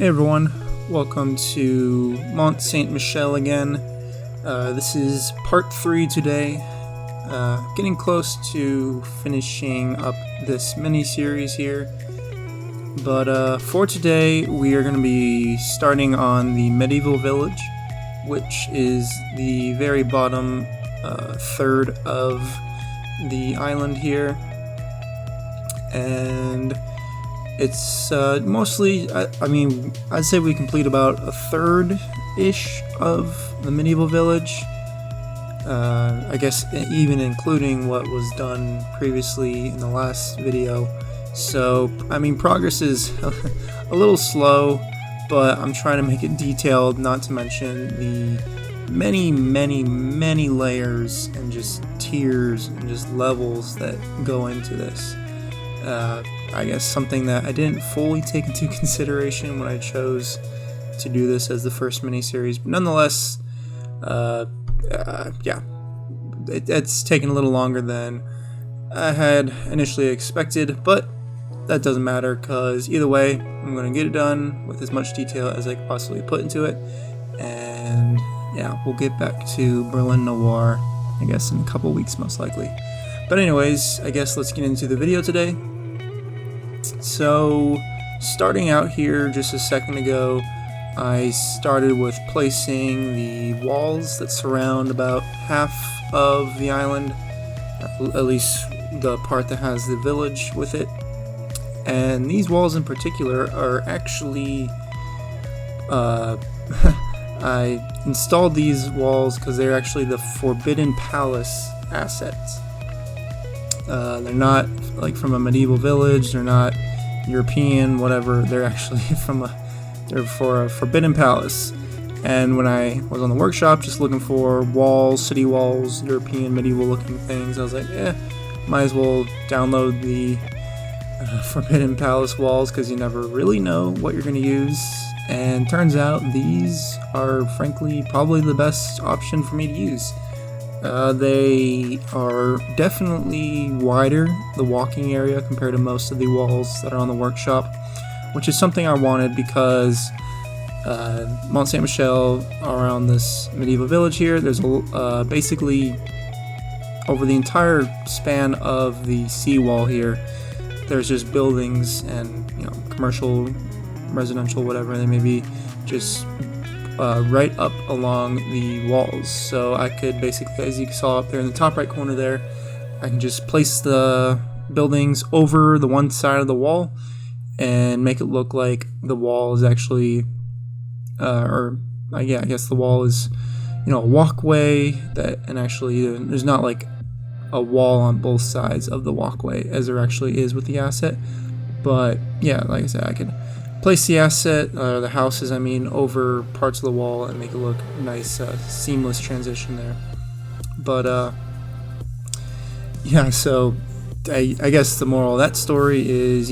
Hey everyone, welcome to Mont Saint-Michel again. This is part 3 today. Getting close to finishing up this mini-series here. But for today, we are going to be starting on the medieval village, which is the very bottom third of the island here. And it's mostly, I'd say we complete about a third-ish of the medieval village. I guess even including what was done previously in the last video. So, progress is a little slow, but I'm trying to make it detailed, not to mention the many layers and just tiers and just levels that go into this. I guess something that I didn't fully take into consideration when I chose to do this as the first mini-series, but nonetheless, it's taken a little longer than I had initially expected, but that doesn't matter, because either way, I'm going to get it done with as much detail as I could possibly put into it, and yeah, we'll get back to Berlin Noir, I guess, in a couple weeks, most likely. But anyways, I guess let's get into the video today. So, starting out here just a second ago, I started with placing the walls that surround about half of the island, at least the part that has the village with it. And these walls in particular are actually, I installed these walls because they're actually the Forbidden Palace assets. They're not like from a medieval village, they're not European, whatever, they're actually they're for a Forbidden Palace. And when I was on the workshop just looking for walls, city walls, European medieval looking things, I was like, might as well download the Forbidden Palace walls, because you never really know what you're going to use. And turns out these are frankly probably the best option for me to use. They are definitely wider, the walking area, compared to most of the walls that are on the workshop, which is something I wanted because Mont Saint-Michel, around this medieval village here, there's basically over the entire span of the seawall here, there's just buildings and commercial, residential, whatever they may be, just right up along the walls. So I could basically, as you saw up there in the top right corner there, I can just place the buildings over the one side of the wall and make it look like the wall is actually, I guess the wall is, a walkway and actually there's not like a wall on both sides of the walkway as there actually is with the asset. But yeah, like I said, I could place the asset, the houses, over parts of the wall and make it look nice, seamless transition there. But yeah, so I guess the moral of that story is,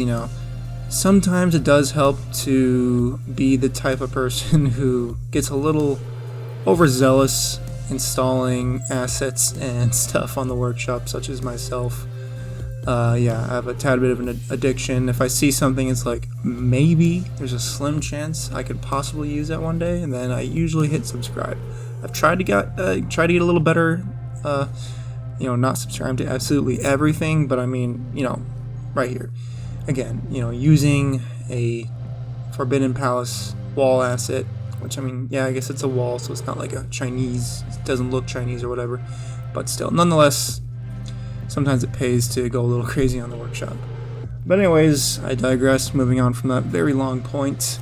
sometimes it does help to be the type of person who gets a little overzealous installing assets and stuff on the workshop, such as myself. I have a tad bit of an addiction. If I see something, it's like maybe there's a slim chance I could possibly use that one day, and then I usually hit subscribe. I've tried to get a little better, not subscribe to absolutely everything, but right here, again, using a Forbidden Palace wall asset, which I guess it's a wall, so it's not like a Chinese, it doesn't look Chinese or whatever, but still, nonetheless, sometimes it pays to go a little crazy on the workshop. But anyways, I digress, moving on from that very long point.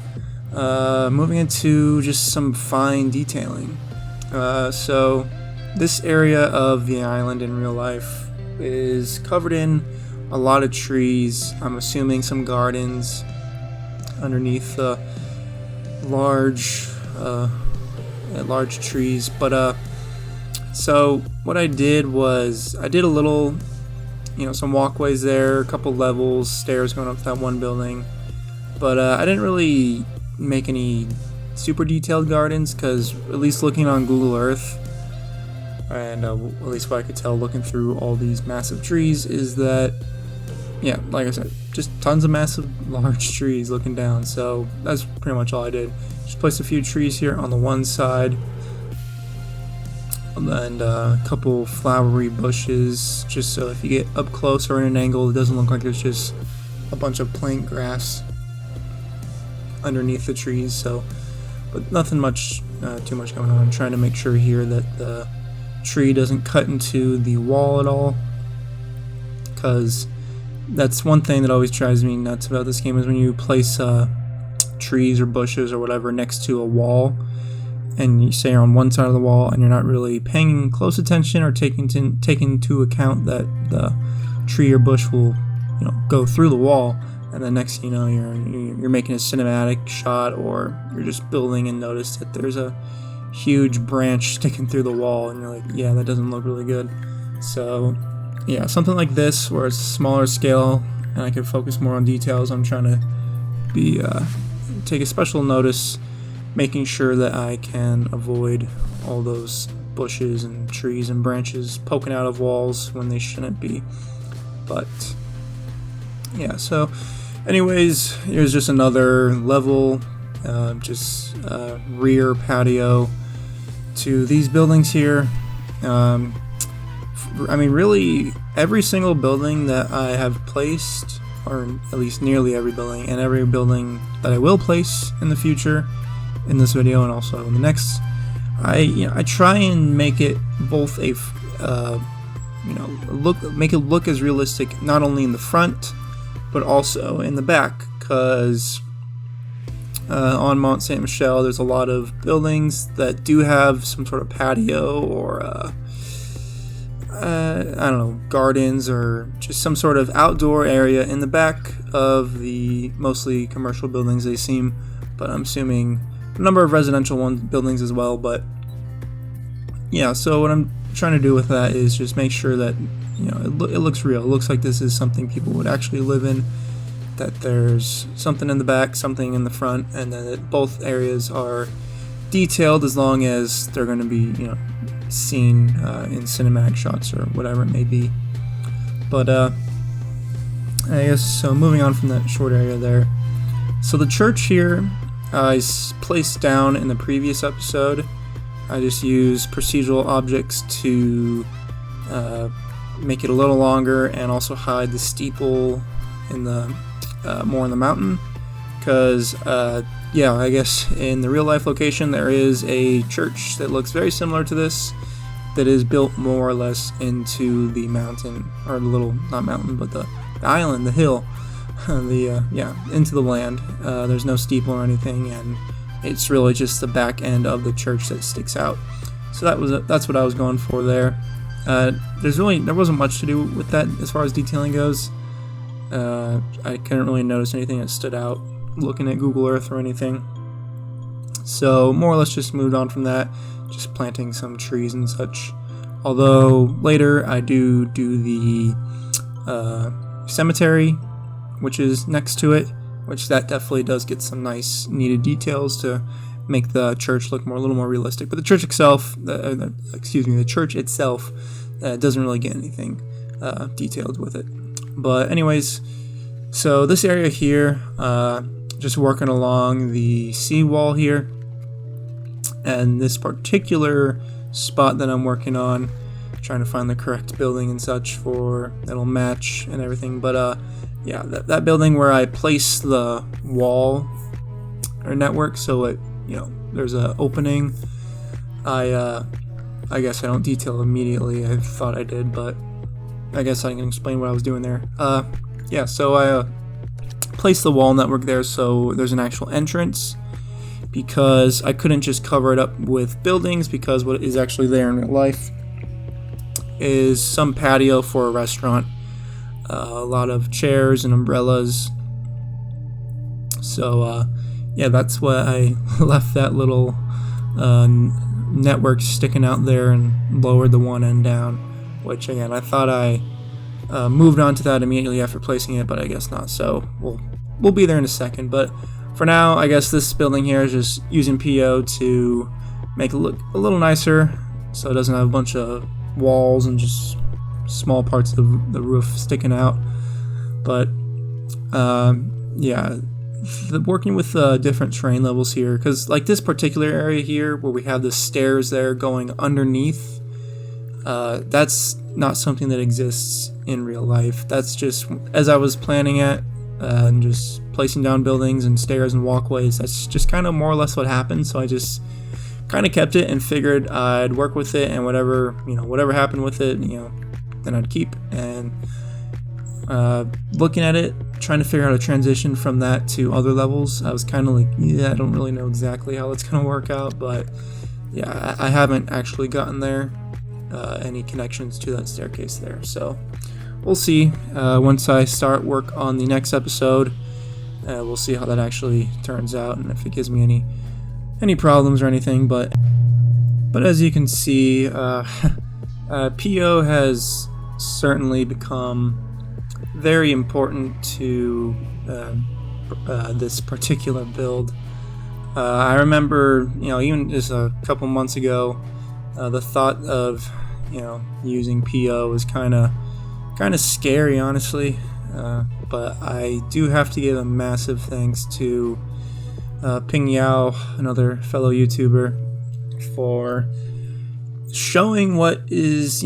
Moving into just some fine detailing. So this area of the island in real life is covered in a lot of trees. I'm assuming some gardens underneath large trees. But so what I did was I did a little, some walkways there, a couple levels, stairs going up to that one building. But I didn't really make any super detailed gardens, because at least looking on Google Earth, and at least what I could tell looking through all these massive trees, is that yeah, like I said, just tons of massive large trees looking down. So that's pretty much all I did. Just placed a few trees here on the one side, and a couple flowery bushes, just so if you get up close or in an angle, it doesn't look like there's just a bunch of plant grass underneath the trees. So, but nothing much, too much going on. I'm trying to make sure here that the tree doesn't cut into the wall at all, because that's one thing that always drives me nuts about this game, is when you place trees or bushes or whatever next to a wall, and you say you're on one side of the wall and you're not really paying close attention or taking into account that the tree or bush will, go through the wall, and then next thing you know, you're making a cinematic shot, or you're just building and notice that there's a huge branch sticking through the wall, and you're like, yeah, that doesn't look really good. So yeah, something like this where it's a smaller scale and I can focus more on details. I'm trying to take a special notice, making sure that I can avoid all those bushes and trees and branches poking out of walls when they shouldn't be. But yeah, so anyways, here's just another level, just rear patio to these buildings here. I mean, really, every single building that I have placed, or at least nearly every building, and every building that I will place in the future, in this video and also in the next, I try and make it both a make it look as realistic, not only in the front but also in the back, because on Mont Saint-Michel there's a lot of buildings that do have some sort of patio or I don't know, gardens or just some sort of outdoor area in the back of the mostly commercial buildings they seem, but I'm assuming a number of residential buildings as well. But yeah, so what I'm trying to do with that is just make sure that it looks real. It looks like this is something people would actually live in, that there's something in the back, something in the front, and that both areas are detailed, as long as they're going to be seen in cinematic shots or whatever it may be. But I guess so, moving on from that short area there, so the church here I placed down in the previous episode. I just use procedural objects to make it a little longer and also hide the steeple in the more in the mountain, because yeah, I guess in the real life location there is a church that looks very similar to this, that is built more or less into the mountain, or the little, not mountain, but the island, the hill, into the land. There's no steeple or anything, and it's really just the back end of the church that sticks out. So that's what I was going for there. There wasn't much to do with that as far as detailing goes. I couldn't really notice anything that stood out looking at Google Earth or anything. So more or less just moved on from that, just planting some trees and such. Although later I do the cemetery, which is next to it, which that definitely does get some nice needed details to make the church look a little more realistic. But the church itself, the church itself doesn't really get anything detailed with it. But anyways, so this area here, just working along the seawall here, and this particular spot that I'm working on, trying to find the correct building and such for that'll match and everything. But yeah, that building where I place the wall or network, so it there's an opening. I guess I don't detail immediately. I thought I did, but I guess I can explain what I was doing there. Yeah, so I placed the wall network there so there's an actual entrance, because I couldn't just cover it up with buildings, because what is actually there in real life is some patio for a restaurant, a lot of chairs and umbrellas. So yeah, that's why I left that little network sticking out there and lowered the one end down, which again, I thought I moved on to that immediately after placing it, but I guess not. So we'll be there in a second. But for now, I guess this building here is just using PO to make it look a little nicer, so it doesn't have a bunch of walls and just small parts of the roof sticking out. But yeah, working with different terrain levels here, because like this particular area here where we have the stairs there going underneath, that's not something that exists in real life. That's just as I was planning it, and just placing down buildings and stairs and walkways. That's just kind of more or less what happened. So I just kind of kept it and figured I'd work with it, and whatever happened with it, then I'd keep. And looking at it, trying to figure out how to transition from that to other levels, I was kind of like, I don't really know exactly how that's gonna work out, but yeah, I haven't actually gotten there, any connections to that staircase there. So we'll see. Once I start work on the next episode, we'll see how that actually turns out and if it gives me any problems or anything. But as you can see, PO has certainly become very important to this particular build. I remember, even just a couple months ago, the thought of using PO was kind of scary, honestly. But I do have to give a massive thanks to Ping Yao, another fellow YouTuber, for showing what is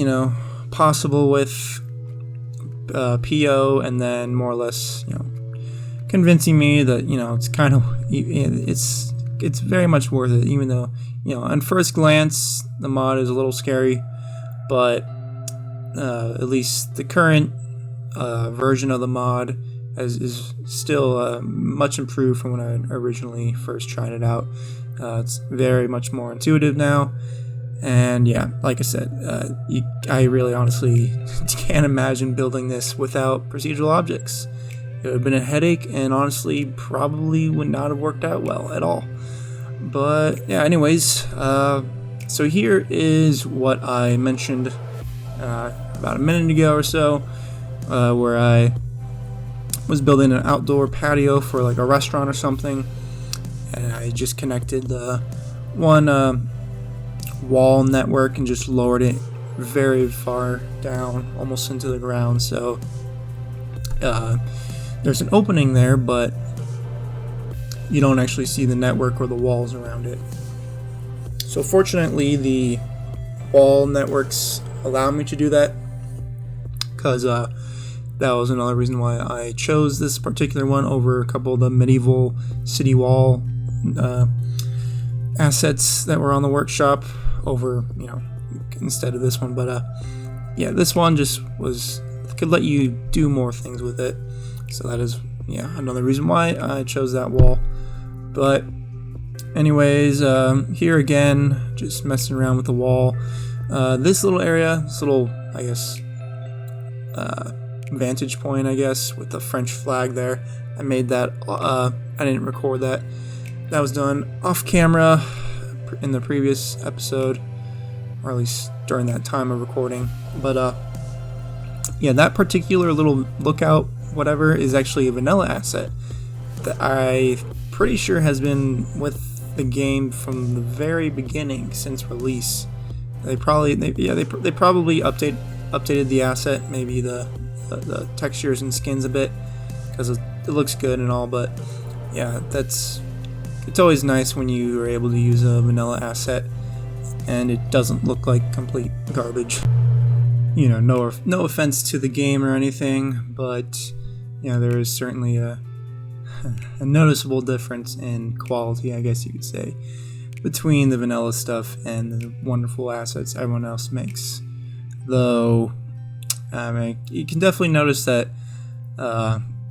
possible with PO, and then more or less convincing me that it's kind of it's very much worth it, even though on first glance the mod is a little scary, but at least the current version of the mod is still much improved from when I originally first tried it out. It's very much more intuitive now, and yeah, like I said, I really honestly can't imagine building this without procedural objects. It would have been a headache, and honestly probably would not have worked out well at all. But yeah, anyways, so here is what I mentioned about a minute ago or so, where I was building an outdoor patio for like a restaurant or something, and I just connected the one wall network and just lowered it very far down, almost into the ground. So there's an opening there, but you don't actually see the network or the walls around it. So fortunately, the wall networks allow me to do that, because that was another reason why I chose this particular one over a couple of the medieval city wall assets that were on the workshop over, instead of this one. But yeah, this one just could let you do more things with it. So that is, another reason why I chose that wall. But anyways, here again, just messing around with the wall. This little area, this little, I guess, vantage point, I guess, with the French flag there. I made that, I didn't record that. That was done off camera in the previous episode, or at least during that time of recording. But yeah, that particular little lookout, whatever, is actually a vanilla asset that I pretty sure has been with the game from the very beginning since release. They probably updated the asset, maybe the textures and skins a bit, because it looks good and all. But yeah, it's always nice when you are able to use a vanilla asset and it doesn't look like complete garbage. No offense to the game or anything, but there is certainly a noticeable difference in quality, I guess you could say, between the vanilla stuff and the wonderful assets everyone else makes. Though, you can definitely notice that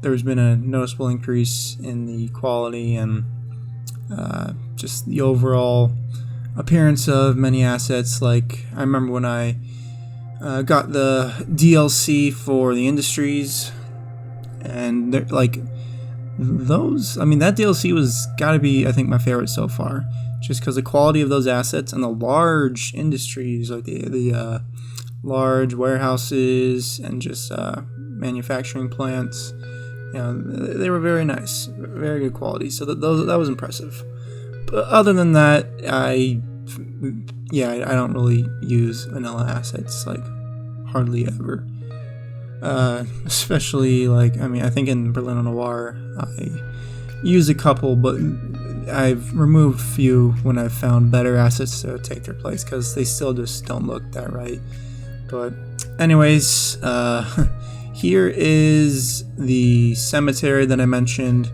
there's been a noticeable increase in the quality and just the overall appearance of many assets. Like, I remember when I got the DLC for the industries, and they're like that DLC was gotta be, I think, my favorite so far, just because the quality of those assets and the large industries, like the large warehouses and just manufacturing plants, they were very nice, very good quality. So that was impressive. But other than that, I don't really use vanilla assets, like hardly ever. especially like, I mean, I think in Berlin Noir I use a couple, but I've removed a few when I've found better assets to take their place because they still just don't look that right. But anyways, here is the cemetery that I mentioned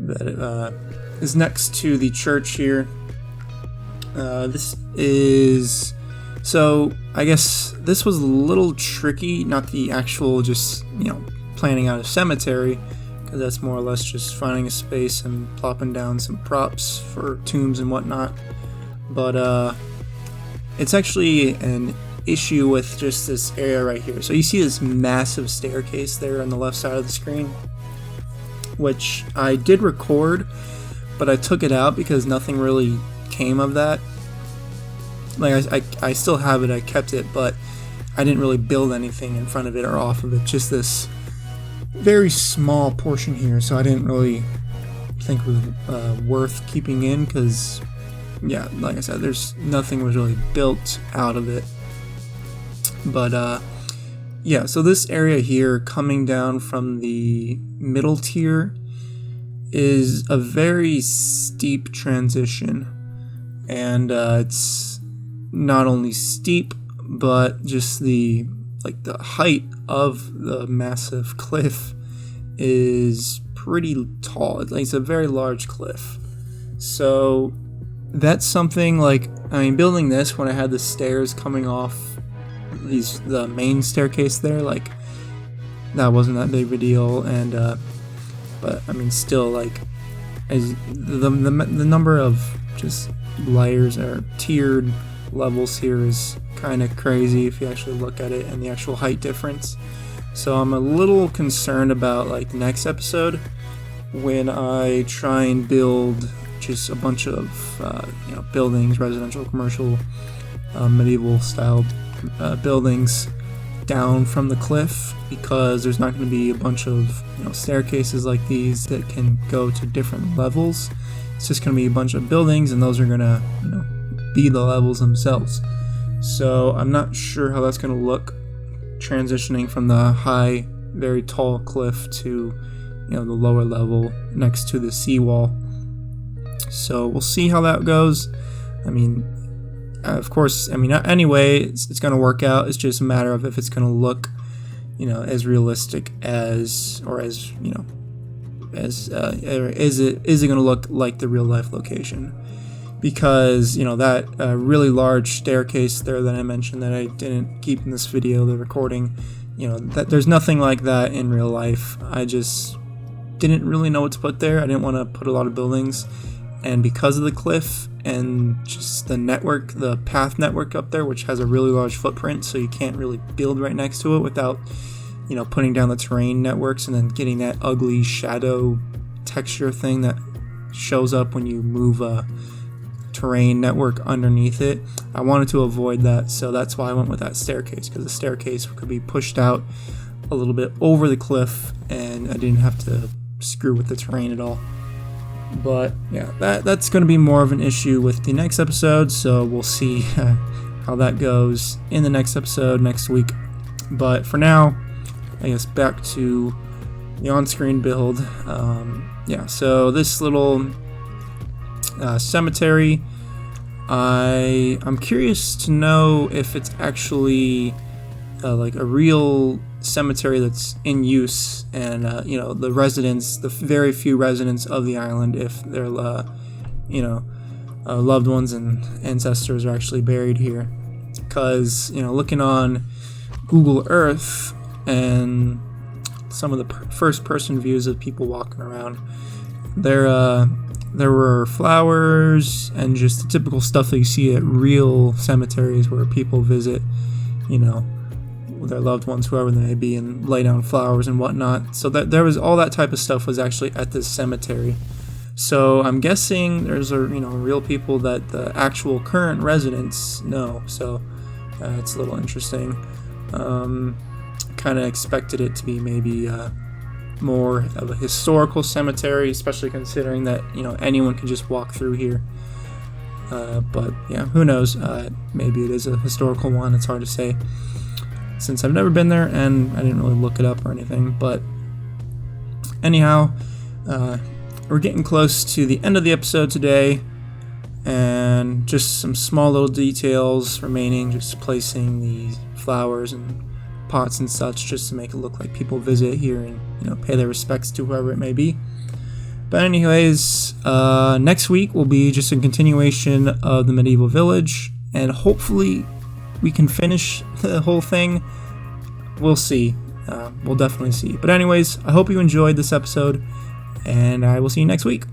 that is next to the church here. This is, so I guess this was a little tricky, not the actual just, planning out a cemetery, because that's more or less just finding a space and plopping down some props for tombs and whatnot. But it's actually an issue with just this area right here. So you see this massive staircase there on the left side of the screen, which I did record, but I took it out because nothing really came of that. Like I still have it, I kept it, but I didn't really build anything in front of it or off of it, just this very small portion here. So I didn't really think it was worth keeping in, because yeah, like I said, there's nothing was really built out of it. But yeah, so this area here coming down from the middle tier is a very steep transition, and it's not only steep, but just the height of the massive cliff is pretty tall. It's a very large cliff. So that's something, like, I mean, building this when I had the stairs coming off the main staircase there, like, that wasn't that big of a deal. And but I mean, still, like, as the number of just layers or tiered levels here is kind of crazy if you actually look at it, and the actual height difference. So I'm a little concerned about, like, the next episode when I try and build just a bunch of buildings, residential, commercial, medieval style buildings down from the cliff, because there's not going to be a bunch of staircases like these that can go to different levels. It's just going to be a bunch of buildings, and those are going to be the levels themselves. So I'm not sure how that's going to look transitioning from the high, very tall cliff to the lower level next to the seawall. So we'll see how that goes. I mean, of course, I mean, anyway, it's going to work out. It's just a matter of if it's going to look, as realistic as, or as, is it going to look like the real life location? Because, that really large staircase there that I mentioned that I didn't keep in this video, the recording, that there's nothing like that in real life. I just didn't really know what to put there. I didn't want to put a lot of buildings. And because of the cliff and just the network, the path network up there, which has a really large footprint, so you can't really build right next to it without, putting down the terrain networks and then getting that ugly shadow texture thing that shows up when you move a terrain network underneath it. I wanted to avoid that, so that's why I went with that staircase, because the staircase could be pushed out a little bit over the cliff and I didn't have to screw with the terrain at all. But yeah, that's going to be more of an issue with the next episode, so we'll see how that goes in the next episode next week. But for now, I guess back to the on-screen build. Yeah, so this little cemetery, I'm curious to know if it's actually like a real cemetery that's in use, and the residents, the very few residents of the island, if their loved ones and ancestors are actually buried here. Because looking on Google Earth and some of the first person views of people walking around, there were flowers and just the typical stuff that you see at real cemeteries where people visit their loved ones, whoever they may be, and lay down flowers and whatnot. So that there was all that type of stuff was actually at this cemetery. So I'm guessing there's real people that the actual current residents know. So it's a little interesting. Kind of expected it to be maybe more of a historical cemetery, especially considering that anyone can just walk through here. But yeah, who knows? Maybe it is a historical one. It's hard to say. since I've never been there and I didn't really look it up or anything. But anyhow, we're getting close to the end of the episode today, and just some small little details remaining, just placing the flowers and pots and such, just to make it look like people visit here and, you know, pay their respects to whoever it may be. But anyways, next week will be just a continuation of the medieval village, and hopefully we can finish the whole thing. We'll see. We'll definitely see. But anyways, I hope you enjoyed this episode, and I will see you next week.